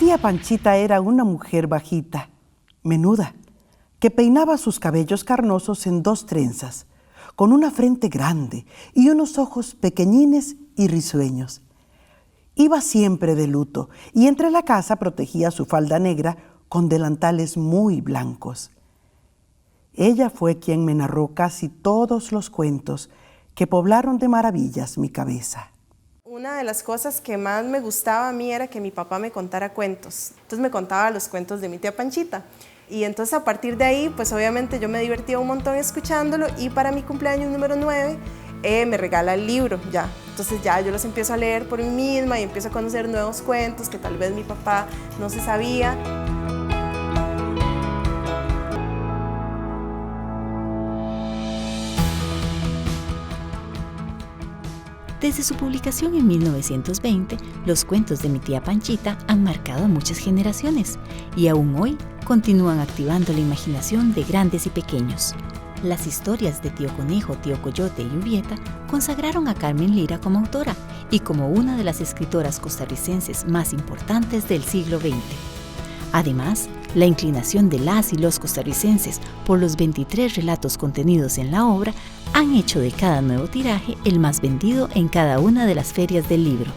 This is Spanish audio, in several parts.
tía Panchita era una mujer bajita, menuda, que peinaba sus cabellos carnosos en 2 trenzas, con una frente grande y unos ojos pequeñines y risueños. Iba siempre de luto y entre la casa protegía su falda negra con delantales muy blancos. Ella fue quien me narró casi todos los cuentos que poblaron de maravillas mi cabeza. Una de las cosas que más me gustaba a mí era que mi papá me contara cuentos. Entonces me contaba los cuentos de mi tía Panchita. Y entonces a partir de ahí, pues obviamente yo me divertía un montón escuchándolo y para mi cumpleaños número 9 me regala el libro ya. Entonces ya yo los empiezo a leer por mí misma y empiezo a conocer nuevos cuentos que tal vez mi papá no se sabía. Desde su publicación en 1920, los cuentos de mi tía Panchita han marcado a muchas generaciones y aún hoy continúan activando la imaginación de grandes y pequeños. Las historias de Tío Conejo, Tío Coyote y Ubieta consagraron a Carmen Lira como autora y como una de las escritoras costarricenses más importantes del siglo XX. Además, la inclinación de las y los costarricenses por los 23 relatos contenidos en la obra han hecho de cada nuevo tiraje el más vendido en cada una de las ferias del libro.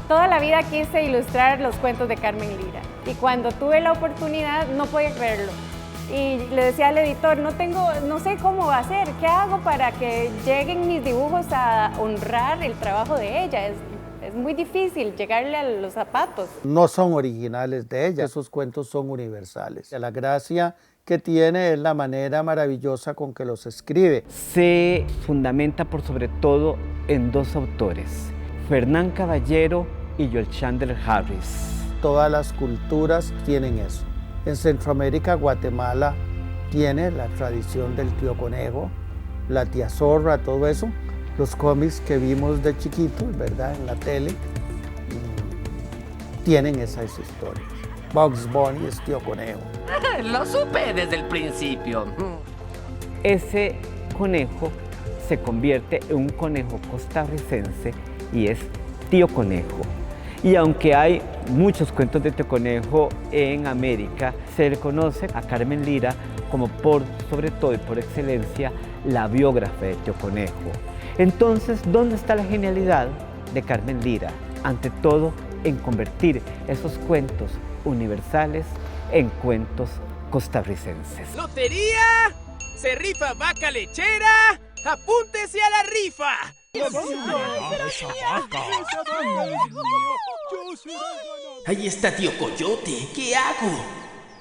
Toda la vida quise ilustrar los cuentos de Carmen Lira y cuando tuve la oportunidad no podía creerlo. Y le decía al editor, no sé cómo hacer, ¿qué hago para que lleguen mis dibujos a honrar el trabajo de ella? Es muy difícil llegarle a los zapatos. No son originales de ella, esos cuentos son universales. La gracia que tiene es la manera maravillosa con que los escribe. Se fundamenta por sobre todo en 2 autores, Fernán Caballero y Joel Chandler Harris. Todas las culturas tienen eso. En Centroamérica, Guatemala tiene la tradición del tío Conejo, la tía Zorra, todo eso. Los cómics que vimos de chiquitos, ¿verdad? En la tele, tienen esas historias. Bugs Bunny es tío Conejo. Lo supe desde el principio. Ese conejo se convierte en un conejo costarricense y es Tío Conejo. Y aunque hay muchos cuentos de Tío Conejo en América, se le conoce a Carmen Lira como sobre todo y por excelencia, la biógrafa de Tío Conejo. Entonces, ¿dónde está la genialidad de Carmen Lira? Ante todo, en convertir esos cuentos universales en cuentos costarricenses. ¡Lotería! ¡Se rifa vaca lechera! ¡Apúntese a la rifa! Ahí está Tío Coyote, ¿qué hago?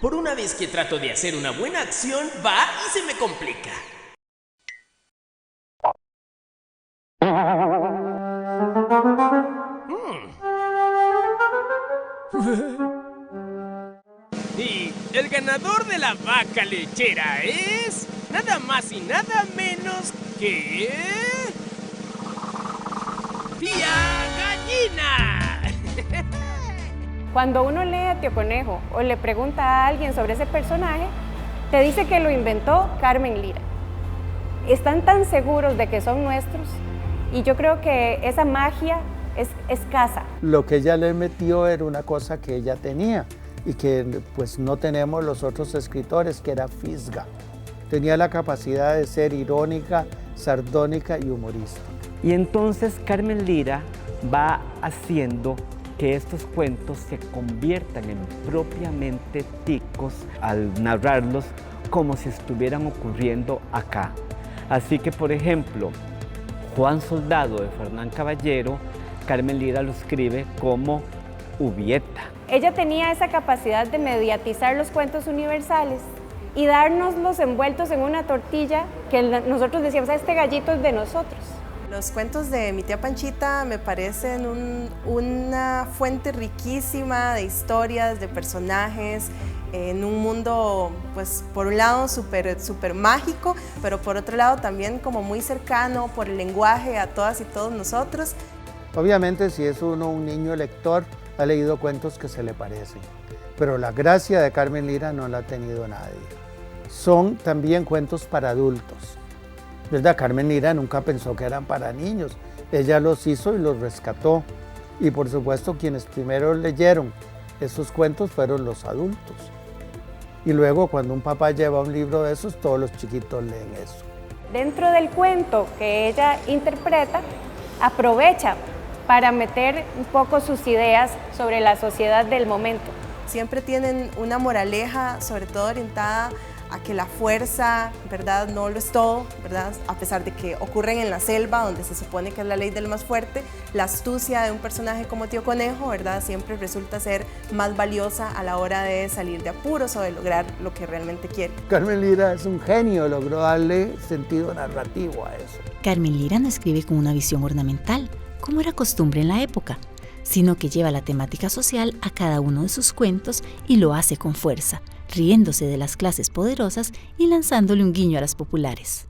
Por una vez que trato de hacer una buena acción, va y se me complica. Y el ganador de la vaca lechera es nada más y nada menos que Tía Gallina. Cuando uno lee a Tío Conejo o le pregunta a alguien sobre ese personaje, te dice que lo inventó Carmen Lira. Están tan seguros de que son nuestros y yo creo que esa magia es escasa. Lo que ella le metió era una cosa que ella tenía y que pues no tenemos los otros escritores, que era fisga. Tenía la capacidad de ser irónica, sardónica y humorística. Y entonces Carmen Lira va haciendo que estos cuentos se conviertan en propiamente ticos al narrarlos como si estuvieran ocurriendo acá. Así que, por ejemplo, Juan Soldado de Fernán Caballero, Carmen Lira lo escribe como Ubieta. Ella tenía esa capacidad de mediatizar los cuentos universales y darnoslos envueltos en una tortilla que nosotros decíamos, este gallito es de nosotros. Los cuentos de mi tía Panchita me parecen una fuente riquísima de historias, de personajes, en un mundo, pues, por un lado súper mágico, pero por otro lado también como muy cercano por el lenguaje a todas y todos nosotros. Obviamente, si es uno un niño lector, ha leído cuentos que se le parecen, pero la gracia de Carmen Lira no la ha tenido nadie. Son también cuentos para adultos. ¿Verdad? Carmen Lira nunca pensó que eran para niños. Ella los hizo y los rescató. Y por supuesto, quienes primero leyeron Esos cuentos fueron los adultos. Y luego cuando un papá lleva un libro de esos, todos los chiquitos leen eso. Dentro del cuento que ella interpreta, aprovecha para meter un poco sus ideas sobre la sociedad del momento. Siempre tienen una moraleja, sobre todo orientada a que la fuerza, ¿verdad?, no lo es todo, ¿verdad? A pesar de que ocurren en la selva, donde se supone que es la ley del más fuerte, la astucia de un personaje como Tío Conejo, ¿verdad?, siempre resulta ser más valiosa a la hora de salir de apuros o de lograr lo que realmente quiere. Carmen Lira es un genio, logró darle sentido narrativo a eso. Carmen Lira no escribe con una visión ornamental, como era costumbre en la época, sino que lleva la temática social a cada uno de sus cuentos y lo hace con fuerza, riéndose de las clases poderosas y lanzándole un guiño a las populares.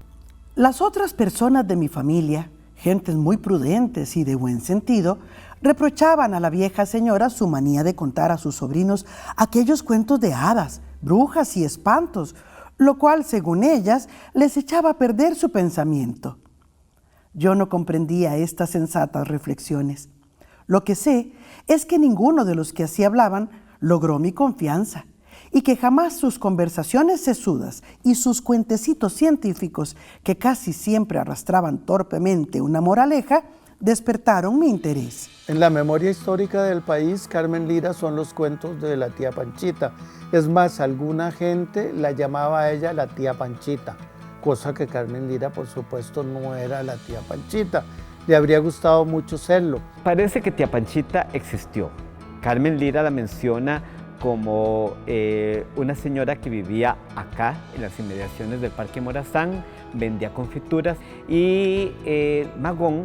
Las otras personas de mi familia, gentes muy prudentes y de buen sentido, reprochaban a la vieja señora su manía de contar a sus sobrinos aquellos cuentos de hadas, brujas y espantos, lo cual, según ellas, les echaba a perder su pensamiento. Yo no comprendía estas sensatas reflexiones. Lo que sé es que ninguno de los que así hablaban logró mi confianza y que jamás sus conversaciones sesudas y sus cuentecitos científicos, que casi siempre arrastraban torpemente una moraleja, despertaron mi interés. En la memoria histórica del país, Carmen Lira son los cuentos de la tía Panchita. Es más, alguna gente la llamaba a ella la tía Panchita, cosa que Carmen Lira, por supuesto, no era la tía Panchita. Le habría gustado mucho serlo. Parece que tía Panchita existió. Carmen Lira la menciona como una señora que vivía acá, en las inmediaciones del Parque Morazán, vendía confituras, y Magón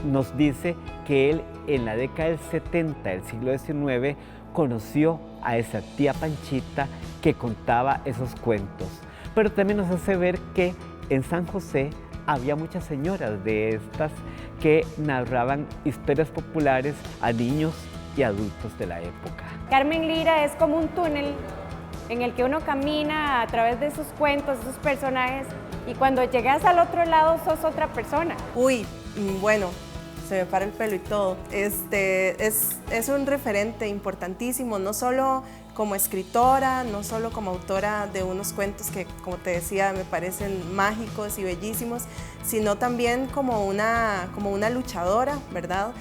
nos dice que él en la década del 70 del siglo XIX conoció a esa tía Panchita que contaba esos cuentos. Pero también nos hace ver que en San José había muchas señoras de estas que narraban historias populares a niños y adultos de la época. Carmen Lira es como un túnel en el que uno camina a través de sus cuentos, de sus personajes, y cuando llegas al otro lado sos otra persona. Uy, bueno, se me para el pelo y todo. Es un referente importantísimo, no solo como escritora, no solo como autora de unos cuentos que, como te decía, me parecen mágicos y bellísimos, sino también como una luchadora, ¿verdad?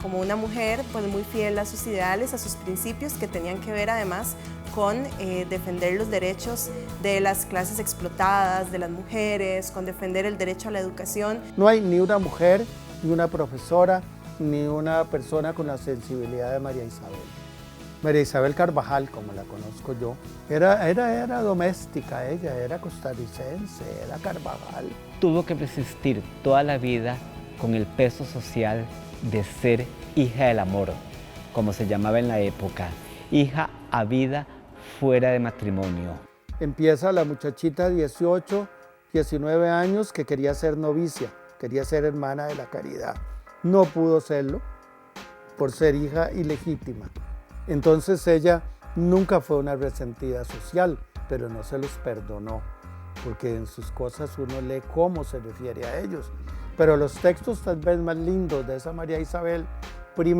Como una mujer pues muy fiel a sus ideales, a sus principios, que tenían que ver además con defender los derechos de las clases explotadas, de las mujeres, con defender el derecho a la educación. No hay ni una mujer, ni una profesora, ni una persona con la sensibilidad de María Isabel. María Isabel Carvajal, como la conozco yo, era doméstica, ella era costarricense, era Carvajal. Tuvo que resistir toda la vida con el peso social de ser hija del amor, como se llamaba en la época, hija habida fuera de matrimonio. Empieza la muchachita de 18, 19 años que quería ser novicia, quería ser hermana de la caridad. No pudo serlo por ser hija ilegítima. Entonces ella nunca fue una resentida social, pero no se los perdonó, porque en sus cosas uno lee cómo se refiere a ellos. Pero los textos tal vez más lindos de esa María Isabel I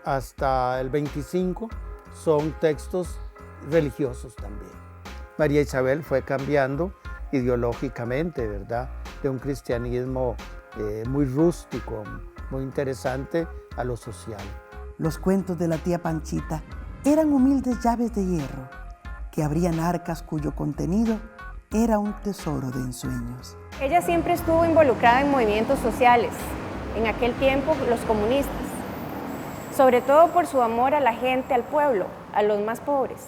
hasta el 25 son textos religiosos también. María Isabel fue cambiando ideológicamente, ¿verdad?, de un cristianismo muy rústico, muy interesante, a lo social. Los cuentos de la tía Panchita eran humildes llaves de hierro que abrían arcas cuyo contenido era un tesoro de ensueños. Ella siempre estuvo involucrada en movimientos sociales, en aquel tiempo los comunistas, sobre todo por su amor a la gente, al pueblo, a los más pobres.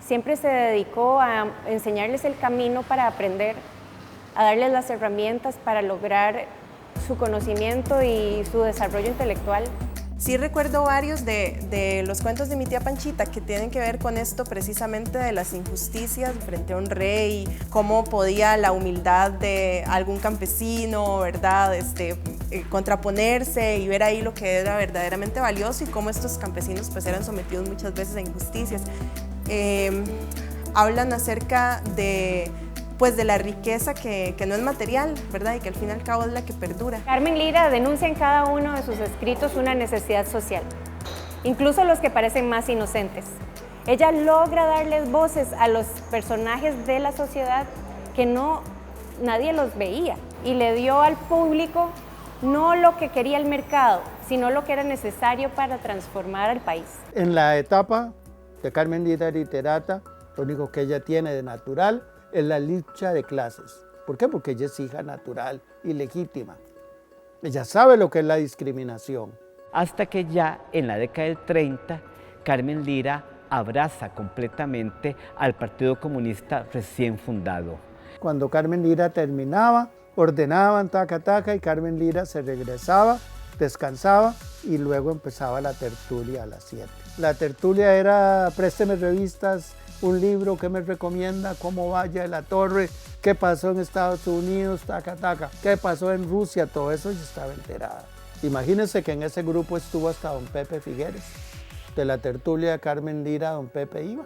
Siempre se dedicó a enseñarles el camino para aprender, a darles las herramientas para lograr su conocimiento y su desarrollo intelectual. Sí recuerdo varios de los cuentos de mi tía Panchita que tienen que ver con esto precisamente de las injusticias frente a un rey, cómo podía la humildad de algún campesino, ¿verdad?, contraponerse y ver ahí lo que era verdaderamente valioso y cómo estos campesinos pues eran sometidos muchas veces a injusticias. Hablan acerca de la riqueza que no es material, ¿verdad?, y que al fin y al cabo es la que perdura. Carmen Lira denuncia en cada uno de sus escritos una necesidad social. incluso los que parecen más inocentes. Ella logra darles voces a los personajes de la sociedad que nadie los veía, y le dio al público no lo que quería el mercado, sino lo que era necesario para transformar al país. En la etapa de Carmen Lira literata, lo único que ella tiene de natural es la lucha de clases. ¿Por qué? Porque ella es hija natural y legítima. Ella sabe lo que es la discriminación. Hasta que ya en la década del 30, Carmen Lira abraza completamente al Partido Comunista recién fundado. Cuando Carmen Lira terminaba, ordenaban taca y Carmen Lira se regresaba, descansaba y luego empezaba la tertulia a las 7. La tertulia era: présteme revistas, un libro, ¿qué me recomienda? ¿Cómo vaya la torre? ¿Qué pasó en Estados Unidos? Taca. ¿Qué pasó en Rusia? Todo eso ya estaba enterada. Imagínense que en ese grupo estuvo hasta don Pepe Figueres. De la tertulia de Carmen Lira, don Pepe iba.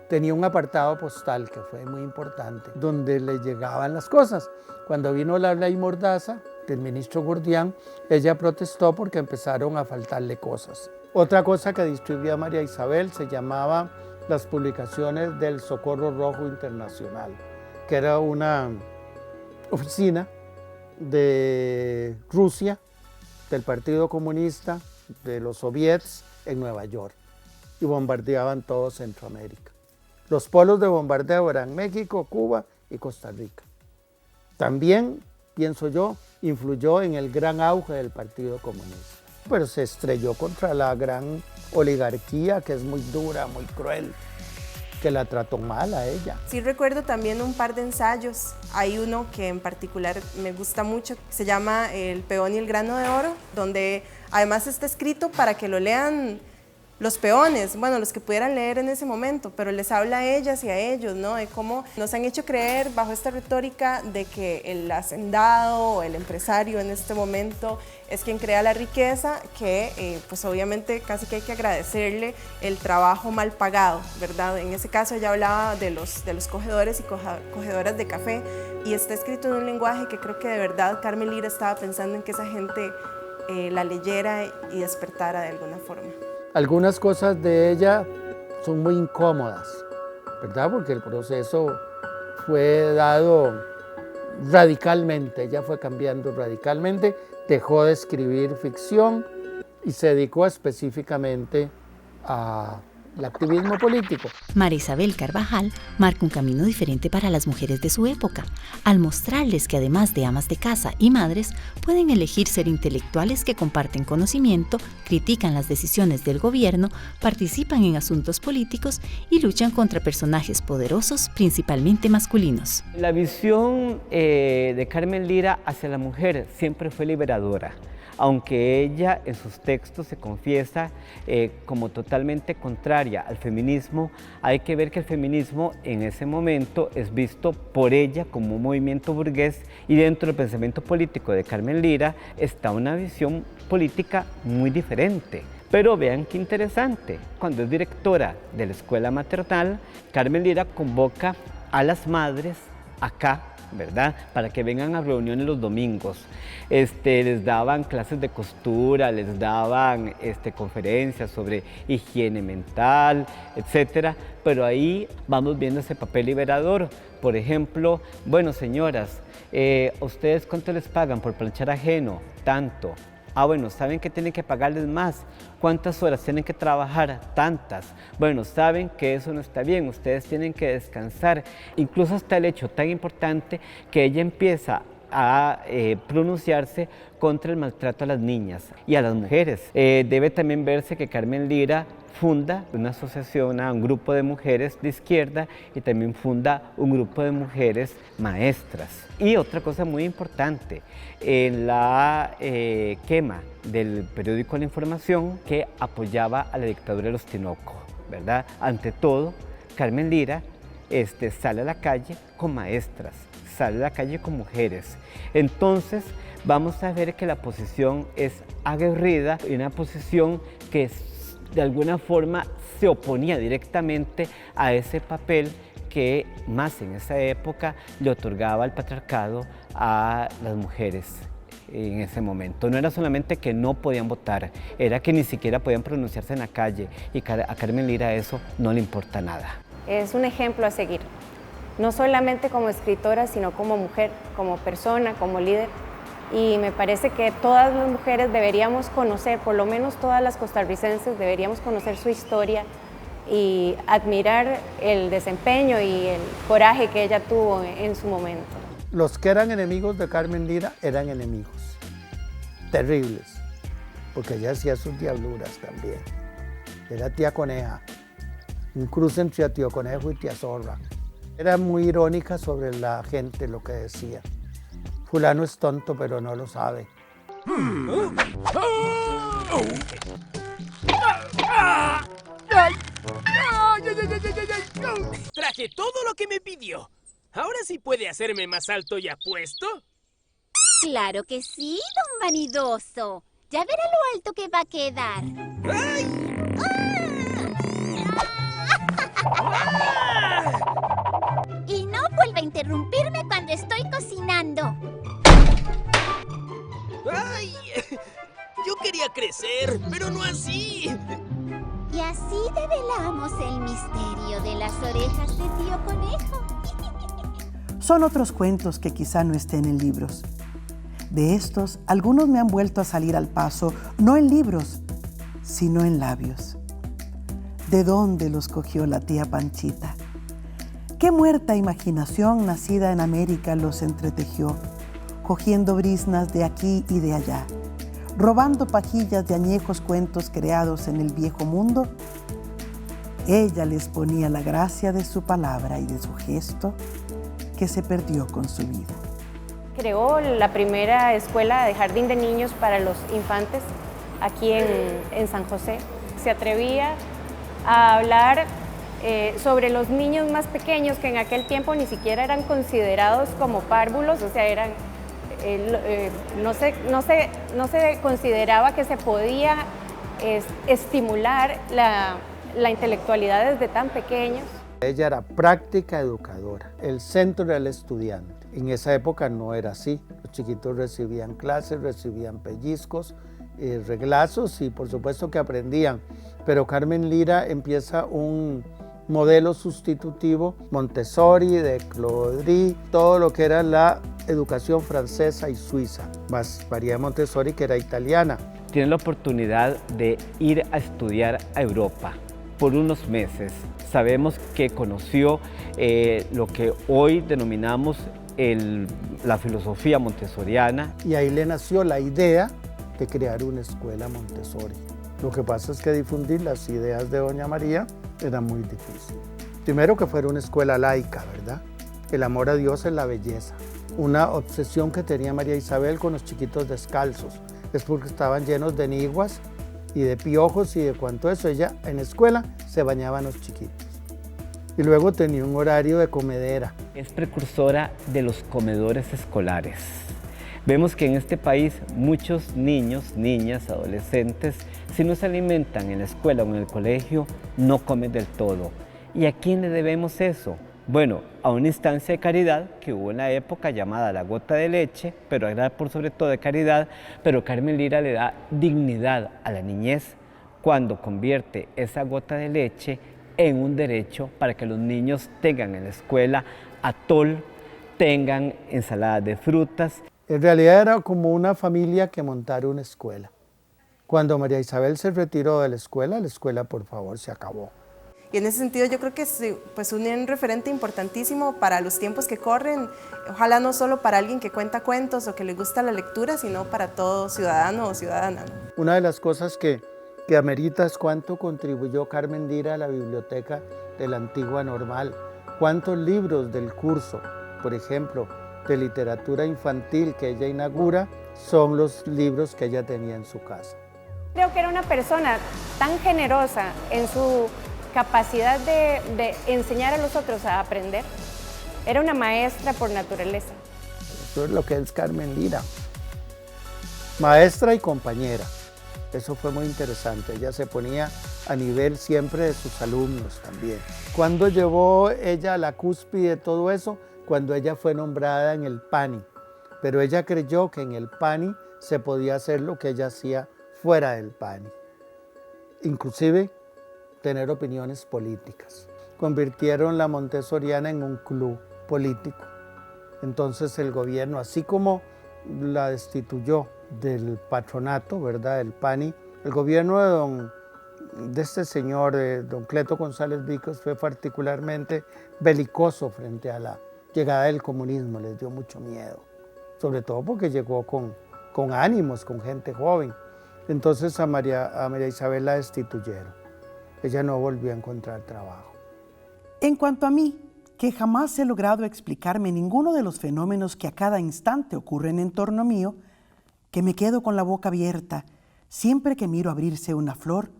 Tenía un apartado postal que fue muy importante, donde le llegaban las cosas. Cuando vino la ley Mordaza del ministro Gurdián, ella protestó porque empezaron a faltarle cosas. Otra cosa que distribuía María Isabel se llamaba las publicaciones del Socorro Rojo Internacional, que era una oficina de Rusia, del Partido Comunista, de los soviets en Nueva York, y bombardeaban todo Centroamérica. Los polos de bombardeo eran México, Cuba y Costa Rica. También, pienso yo, influyó en el gran auge del Partido Comunista, pero se estrelló contra la gran oligarquía, que es muy dura, muy cruel, que la trató mal a ella. Sí, recuerdo también un par de ensayos. Hay uno que en particular me gusta mucho, se llama El peón y el grano de oro, donde además está escrito para que lo lean los peones, bueno, los que pudieran leer en ese momento, pero les habla a ellas y a ellos, ¿no? De cómo nos han hecho creer bajo esta retórica de que el hacendado o el empresario en este momento es quien crea la riqueza, que pues obviamente casi que hay que agradecerle el trabajo mal pagado, ¿verdad? En ese caso ella hablaba de los cogedores y cogedoras de café, y está escrito en un lenguaje que creo que de verdad Carmen Lira estaba pensando en que esa gente la leyera y despertara de alguna forma. Algunas cosas de ella son muy incómodas, ¿verdad? Porque el proceso fue dado radicalmente, ella fue cambiando radicalmente, dejó de escribir ficción y se dedicó específicamente al activismo político. María Isabel Carvajal marca un camino diferente para las mujeres de su época, al mostrarles que además de amas de casa y madres, pueden elegir ser intelectuales que comparten conocimiento, critican las decisiones del gobierno, participan en asuntos políticos y luchan contra personajes poderosos, principalmente masculinos. La visión de Carmen Lira hacia la mujer siempre fue liberadora. Aunque ella en sus textos se confiesa como totalmente contraria al feminismo, hay que ver que el feminismo en ese momento es visto por ella como un movimiento burgués, y dentro del pensamiento político de Carmen Lira está una visión política muy diferente. Pero vean qué interesante, cuando es directora de la escuela maternal, Carmen Lira convoca a las madres acá, ¿verdad? Para que vengan a reuniones los domingos. Les daban clases de costura, les daban conferencias sobre higiene mental, etcétera. Pero ahí vamos viendo ese papel liberador. Por ejemplo, bueno, señoras, ¿a ustedes cuánto les pagan por planchar ajeno? Tanto. Ah, bueno, ¿saben que tienen que pagarles más? ¿Cuántas horas tienen que trabajar? Tantas. Bueno, saben que eso no está bien, ustedes tienen que descansar. Incluso hasta el hecho tan importante que ella empieza a pronunciarse contra el maltrato a las niñas y a las mujeres. Debe también verse que Carmen Lira funda una asociación, un grupo de mujeres de izquierda, y también funda un grupo de mujeres maestras. Y otra cosa muy importante, en la quema del periódico La Información, que apoyaba a la dictadura de los Tinoco, ¿verdad? Ante todo, Carmen Lira sale a la calle con maestras, sale a la calle con mujeres. Entonces, vamos a ver que la posición es aguerrida y una posición que de alguna forma se oponía directamente a ese papel que más en esa época le otorgaba el patriarcado a las mujeres en ese momento. No era solamente que no podían votar, era que ni siquiera podían pronunciarse en la calle, y a Carmen Lira eso no le importa nada. Es un ejemplo a seguir, no solamente como escritora, sino como mujer, como persona, como líder. Y me parece que todas las mujeres deberíamos conocer, por lo menos todas las costarricenses, deberíamos conocer su historia y admirar el desempeño y el coraje que ella tuvo en su momento. Los que eran enemigos de Carmen Lira eran enemigos terribles, porque ella hacía sus diabluras también. Era tía Coneja, un cruce entre tío Conejo y tía Zorra. Era muy irónica sobre la gente, lo que decía. Fulano es tonto, pero no lo sabe. Traje todo lo que me pidió. ¿Ahora sí puede hacerme más alto y apuesto? Claro que sí, don vanidoso. Ya verá lo alto que va a quedar. ¡Ay! Y no vuelva a interrumpirme cuando estoy cocinando. ¡Ay! Yo quería crecer, pero no así. Y así develamos el misterio de las orejas de tío Conejo. Son otros cuentos que quizá no estén en libros. De estos, algunos me han vuelto a salir al paso, no en libros, sino en labios. ¿De dónde los cogió la tía Panchita? ¿Qué muerta imaginación nacida en América los entretejió, cogiendo briznas de aquí y de allá, robando pajillas de añejos cuentos creados en el viejo mundo? Ella les ponía la gracia de su palabra y de su gesto, que se perdió con su vida. Creó la primera escuela de jardín de niños para los infantes aquí en San José. Se atrevía a hablar sobre los niños más pequeños, que en aquel tiempo ni siquiera eran considerados como párvulos, o sea, eran, no se consideraba que se podía estimular la intelectualidad desde tan pequeños. Ella era práctica educadora, el centro del estudiante. En esa época no era así. Los chiquitos recibían clases, recibían pellizcos, reglazos y por supuesto que aprendían. Pero Carmen Lira empieza un modelo sustitutivo, Montessori, de Claudry, todo lo que era la educación francesa y suiza, más María Montessori, que era italiana. Tiene la oportunidad de ir a estudiar a Europa por unos meses. Sabemos que conoció lo que hoy denominamos la filosofía montessoriana. Y ahí le nació la idea de crear una escuela Montessori. Lo que pasa es que difundir las ideas de doña María era muy difícil. Primero, que fuera una escuela laica, ¿verdad? El amor a Dios es la belleza. Una obsesión que tenía María Isabel con los chiquitos descalzos. Es porque estaban llenos de niguas y de piojos y de cuanto eso. Ella en escuela se bañaban los chiquitos. Y luego tenía un horario de comedera. Es precursora de los comedores escolares. Vemos que en este país muchos niños, niñas, adolescentes, si no se alimentan en la escuela o en el colegio, no comen del todo. ¿Y a quién le debemos eso? Bueno, a una instancia de caridad que hubo en la época llamada La Gota de Leche, pero era por sobre todo de caridad, pero Carmen Lira le da dignidad a la niñez cuando convierte esa gota de leche en un derecho para que los niños tengan en la escuela atol, tengan ensaladas de frutas. En realidad era como una familia que montara una escuela. Cuando María Isabel se retiró de la escuela por favor se acabó. Y en ese sentido yo creo que es pues, un referente importantísimo para los tiempos que corren, ojalá no solo para alguien que cuenta cuentos o que le gusta la lectura, sino para todo ciudadano o ciudadana. Una de las cosas que amerita es cuánto contribuyó Carmen Lira a la biblioteca de la Antigua Normal, cuántos libros del curso, por ejemplo, de literatura infantil que ella inaugura, son los libros que ella tenía en su casa. Creo que era una persona tan generosa en su capacidad de enseñar a los otros a aprender. Era una maestra por naturaleza. Eso es lo que es Carmen Lira. Maestra y compañera. Eso fue muy interesante. Ella se ponía a nivel siempre de sus alumnos también. ¿Cuándo llevó ella a la cúspide de todo eso? Cuando ella fue nombrada en el PANI, pero ella creyó que en el PANI se podía hacer lo que ella hacía fuera del PANI, inclusive tener opiniones políticas. Convirtieron la Montessoriana en un club político. Entonces el gobierno, así como la destituyó del patronato, ¿verdad?, del PANI, el gobierno de este señor, don Cleto González Víquez, fue particularmente belicoso frente a la llegada del comunismo, les dio mucho miedo, sobre todo porque llegó con ánimos, con gente joven. Entonces a María Isabel la destituyeron. Ella no volvió a encontrar trabajo. En cuanto a mí, que jamás he logrado explicarme ninguno de los fenómenos que a cada instante ocurren en torno mío, que me quedo con la boca abierta siempre que miro abrirse una flor,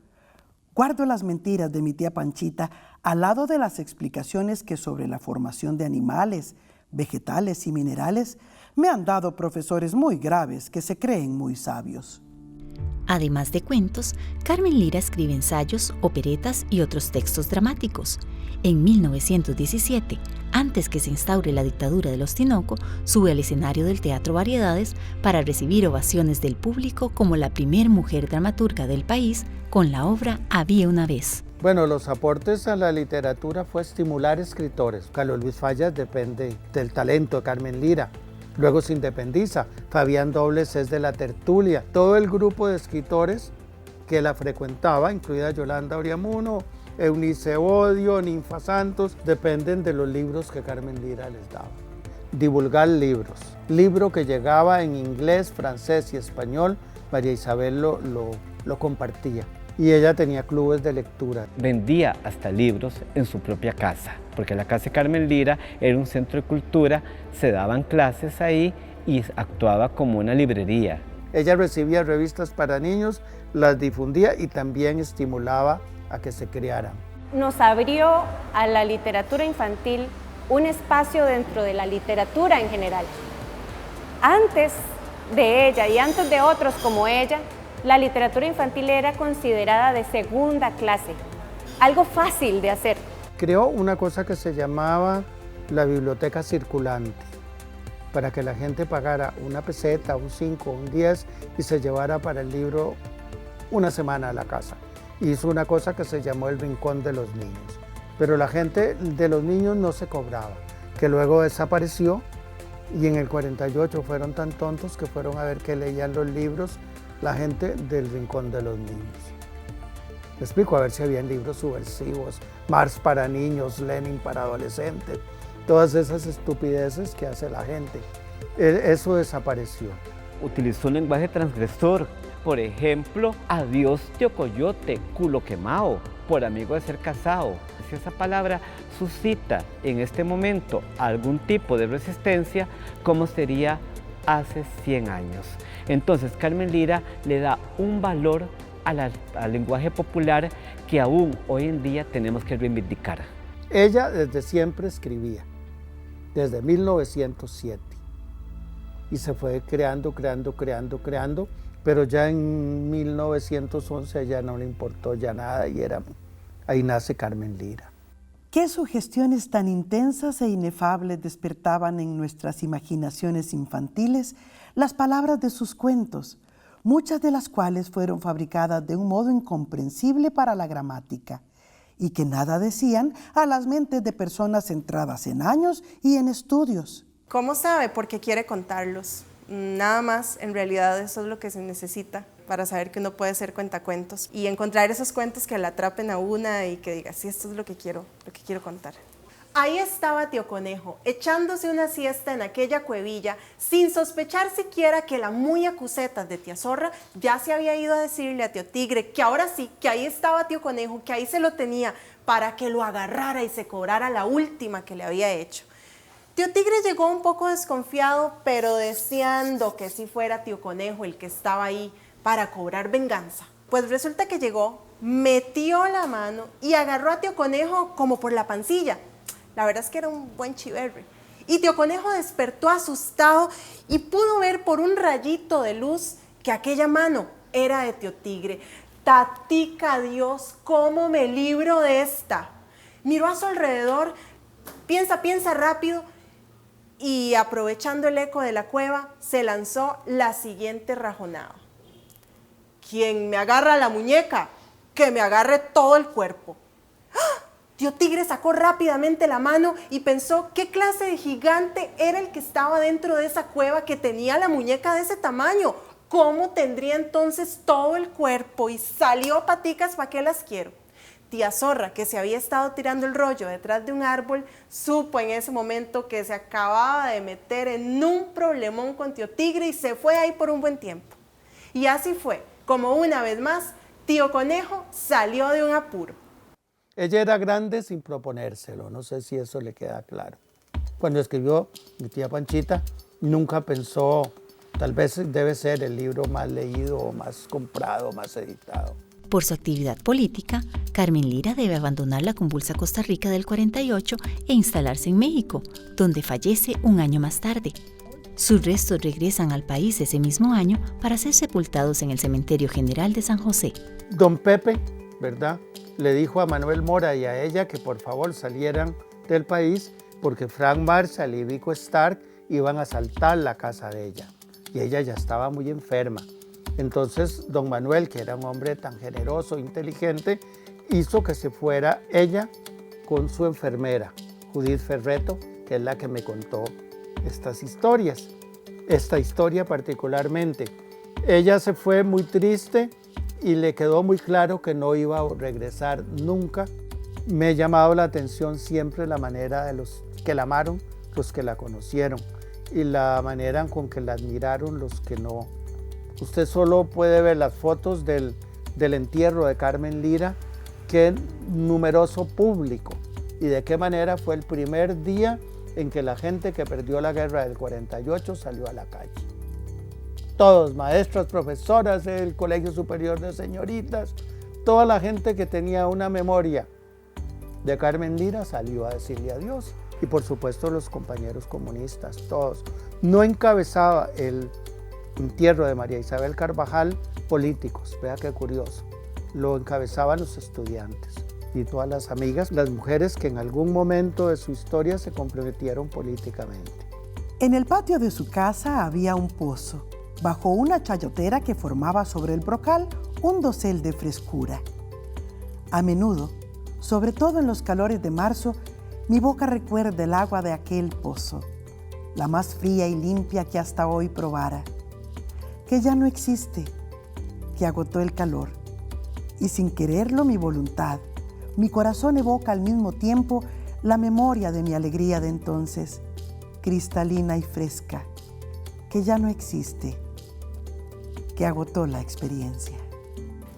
guardo las mentiras de mi tía Panchita al lado de las explicaciones que sobre la formación de animales, vegetales y minerales me han dado profesores muy graves que se creen muy sabios. Además de cuentos, Carmen Lira escribe ensayos, operetas y otros textos dramáticos. En 1917, antes que se instaure la dictadura de los Tinoco, sube al escenario del Teatro Variedades para recibir ovaciones del público como la primer mujer dramaturga del país con la obra Había una vez. Bueno, los aportes a la literatura fue estimular escritores. Carlos Luis Fallas depende del talento de Carmen Lira. Luego se independiza. Fabián Dobles es de La Tertulia. Todo el grupo de escritores que la frecuentaba, incluida Yolanda Oriamuno, Eunice Odio, Ninfa Santos, dependen de los libros que Carmen Lira les daba. Divulgar libros. Libro que llegaba en inglés, francés y español, María Isabel lo compartía. Y ella tenía clubes de lectura. Vendía hasta libros en su propia casa, porque la casa de Carmen Lira era un centro de cultura, se daban clases ahí y actuaba como una librería. Ella recibía revistas para niños, las difundía y también estimulaba a que se crearan. Nos abrió a la literatura infantil un espacio dentro de la literatura en general. Antes de ella y antes de otros como ella, la literatura infantil era considerada de segunda clase, algo fácil de hacer. Creó una cosa que se llamaba la biblioteca circulante, para que la gente pagara una peseta, un 5, un 10 y se llevara para el libro una semana a la casa. Hizo una cosa que se llamó el Rincón de los Niños, pero la gente de los niños no se cobraba, que luego desapareció y en el 48 fueron tan tontos que fueron a ver qué leían los libros la gente del Rincón de los Niños. Me explico, a ver si habían libros subversivos, Marx para niños, Lenin para adolescentes, todas esas estupideces que hace la gente. Eso desapareció. Utilizó un lenguaje transgresor. Por ejemplo, adiós tío coyote, culo quemado, por amigo de ser casado. Si esa palabra suscita en este momento algún tipo de resistencia, ¿cómo sería hace 100 años? Entonces Carmen Lira le da un valor al lenguaje popular que aún hoy en día tenemos que reivindicar. Ella desde siempre escribía, desde 1907, y se fue creando, pero ya en 1911 ya no le importó ya nada y ahí nace Carmen Lira. ¿Qué sugestiones tan intensas e inefables despertaban en nuestras imaginaciones infantiles las palabras de sus cuentos, muchas de las cuales fueron fabricadas de un modo incomprensible para la gramática y que nada decían a las mentes de personas centradas en años y en estudios? ¿Cómo sabe? Porque quiere contarlos. Nada más, en realidad eso es lo que se necesita para saber que uno puede ser cuentacuentos y encontrar esos cuentos que la atrapen a una y que diga, sí, esto es lo que quiero contar. Ahí estaba Tío Conejo, echándose una siesta en aquella cuevilla, sin sospechar siquiera que la muy acusetas de Tía Zorra ya se había ido a decirle a Tío Tigre que ahora sí, que ahí estaba Tío Conejo, que ahí se lo tenía para que lo agarrara y se cobrara la última que le había hecho. Tío Tigre llegó un poco desconfiado, pero deseando que sí fuera Tío Conejo el que estaba ahí para cobrar venganza. Pues resulta que llegó, metió la mano y agarró a Tío Conejo como por la pancilla. La verdad es que era un buen chiverre. Y Tío Conejo despertó asustado y pudo ver por un rayito de luz que aquella mano era de Tío Tigre. Tatica Dios, ¿cómo me libro de esta? Miró a su alrededor, piensa rápido y aprovechando el eco de la cueva, se lanzó la siguiente rajonada. Quien me agarra la muñeca, que me agarre todo el cuerpo. ¡Ah! Tío Tigre sacó rápidamente la mano y pensó qué clase de gigante era el que estaba dentro de esa cueva que tenía la muñeca de ese tamaño. ¿Cómo tendría entonces todo el cuerpo? Y salió paticas, ¿para qué las quiero? Tía Zorra, que se había estado tirando el rollo detrás de un árbol, supo en ese momento que se acababa de meter en un problemón con Tío Tigre y se fue ahí por un buen tiempo. Y así fue, como una vez más, Tío Conejo salió de un apuro. Ella era grande sin proponérselo, no sé si eso le queda claro. Cuando escribió Mi tía Panchita, nunca pensó, tal vez debe ser el libro más leído, o más comprado, más editado. Por su actividad política, Carmen Lira debe abandonar la convulsa Costa Rica del 48 e instalarse en México, donde fallece un año más tarde. Sus restos regresan al país ese mismo año para ser sepultados en el Cementerio General de San José. Don Pepe, ¿verdad?, le dijo a Manuel Mora y a ella que por favor salieran del país porque Frank Marshall y Vico Stark iban a asaltar la casa de ella. Y ella ya estaba muy enferma. Entonces, don Manuel, que era un hombre tan generoso, inteligente, hizo que se fuera ella con su enfermera, Judith Ferreto, que es la que me contó estas historias. Esta historia particularmente. Ella se fue muy triste y le quedó muy claro que no iba a regresar nunca. Me ha llamado la atención siempre la manera de los que la amaron, los que la conocieron, y la manera con que la admiraron los que no. Usted solo puede ver las fotos del entierro de Carmen Lira, qué numeroso público y de qué manera fue el primer día en que la gente que perdió la guerra del 48 salió a la calle. Todos, maestras, profesoras del Colegio Superior de Señoritas, toda la gente que tenía una memoria de Carmen Lira salió a decirle adiós. Y por supuesto los compañeros comunistas, todos. No encabezaba el entierro de María Isabel Carvajal políticos, vea qué curioso. Lo encabezaban los estudiantes y todas las amigas, las mujeres que en algún momento de su historia se comprometieron políticamente. En el patio de su casa había un pozo, bajo una chayotera que formaba sobre el brocal un dosel de frescura. A menudo, sobre todo en los calores de marzo, mi boca recuerda el agua de aquel pozo, la más fría y limpia que hasta hoy probara, que ya no existe, que agotó el calor. Y sin quererlo mi voluntad, mi corazón evoca al mismo tiempo la memoria de mi alegría de entonces, cristalina y fresca, que ya no existe, que agotó la experiencia.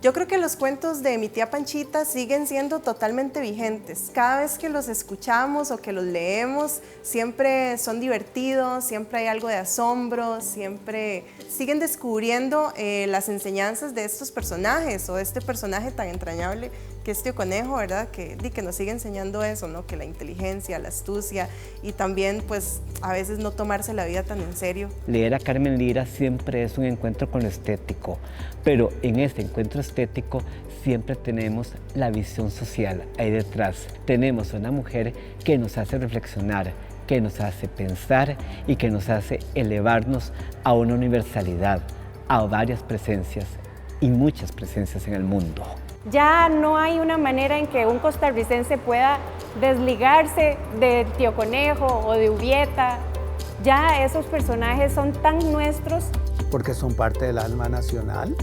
Yo creo que los cuentos de Mi tía Panchita siguen siendo totalmente vigentes. Cada vez que los escuchamos o que los leemos, siempre son divertidos, siempre hay algo de asombro, siempre siguen descubriendo las enseñanzas de estos personajes o de este personaje tan entrañable que es Tío Conejo, ¿verdad? Que nos sigue enseñando eso, ¿no? Que la inteligencia, la astucia y también, pues, a veces no tomarse la vida tan en serio. Leer a Carmen Lira siempre es un encuentro con lo estético, pero en este encuentro estético siempre tenemos la visión social ahí detrás. Tenemos una mujer que nos hace reflexionar, que nos hace pensar y que nos hace elevarnos a una universalidad, a varias presencias y muchas presencias en el mundo. Ya no hay una manera en que un costarricense pueda desligarse de Tío Conejo o de Ubieta. Ya esos personajes son tan nuestros. Porque son parte del alma nacional.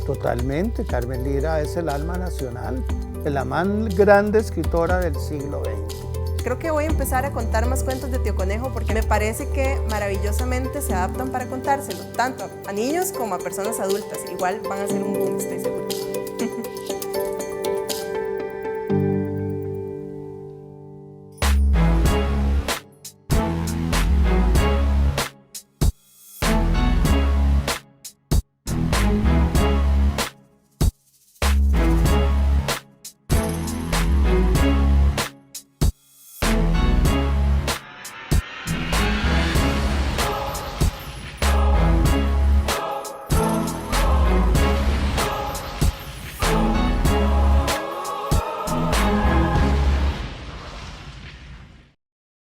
Totalmente, Carmen Lira es el alma nacional, es la más grande escritora del siglo XX. Creo que voy a empezar a contar más cuentos de Tío Conejo porque me parece que maravillosamente se adaptan para contárselo, tanto a niños como a personas adultas. Igual van a ser un boom, estoy segura.